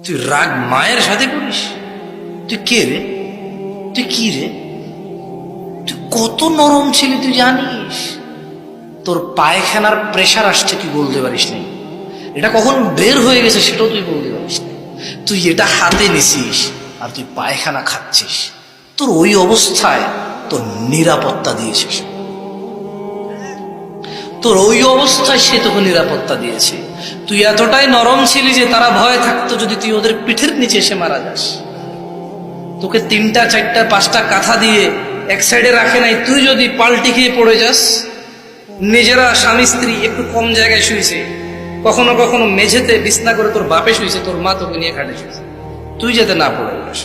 তুই রাগ মায়ের সাথে করিস? তুই কে রে? তুই কি রে? তুই কত নরম ছিলি তুই জানিস? তোর পায়খানার প্রেশার আসছে তুই বলতে পারিস নাই, এটা কখন বের হয়ে গেছে সেটাও তুই বলতে পারিস না। তুই এটা হাতে নিছিস আর তুই পায়খানা খাচ্ছিস। তোর ওই অবস্থায় তোর নিরাপত্তা দিয়েছিস, তোর ওই অবস্থায় সে তোকে নিরাপত্তা দিয়েছে। তুই এতটাই নরম ছিলি যে তারা ভয় থাকতো যদি তুই ওদের পিঠের নিচে এসে মারা যাস। তোকে 3টা 4টা 5টা কাঁথা দিয়ে এক সাইডে রাখে নাই, তুই যদি পাল্টি খেয়ে পড়ে যাস। নিজেরা স্বামী স্ত্রী একটু কম জায়গায় শুয়েছে, কখনো কখনো মেঝেতে বিছনা করে তোর বাপে শুয়েছে, তোর মা তোকে নিয়ে খাটে শুয়েছে, তুই যাতে না পড়ে যাস।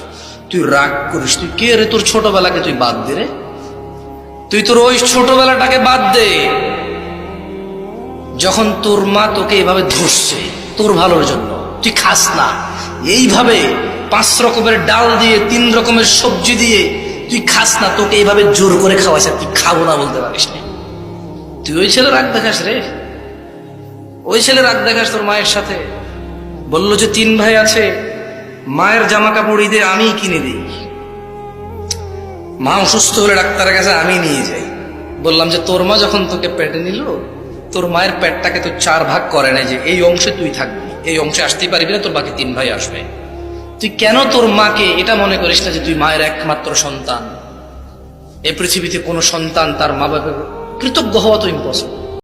তুই রাগ করিস? তুই কে রে? তোর ছোটবেলাকে তুই বাদ দে রে, তুই তোর ওই ছোটবেলাটাকে বাদ দে যখন তোর মা তোকে এভাবে ধরছে তোর ভালোর জন্য। তুই খাস না এইভাবে 5 রকমের ডাল দিয়ে 3 রকমের সবজি দিয়ে, তুই খাস না, তোকে এইভাবে জোর করে খাওয়াছে, তুই খাবো না বলতে পারিস না। তুই ওই ছেলে রাগ দেখাস রে, ওই ছেলে রাগ দেখাস তোর মায়ের সাথে। বললো যে 3 ভাই আছে, মায়ের জামা কাপড় ঈদে আমি কিনে দিই, মা অসুস্থ হলে ডাক্তারের কাছে আমি নিয়ে যাই। বললাম যে তোর মা যখন তোকে পেটে নিল, তোর মায়ের পেটটাকে তো 4 ভাগ করে নাই যে এই অংশে তুই থাকবি, এই অংশে আসতেই পারবি না, তোর বাকি 3 ভাই আসবে। তুই কেন তোর মাকে এটা মনে করিস না যে তুই মায়ের একমাত্র সন্তান? এই পৃথিবীতে কোনো সন্তান তার মা বাবার কৃতজ্ঞ হওয়া তো ইম্পসিবল।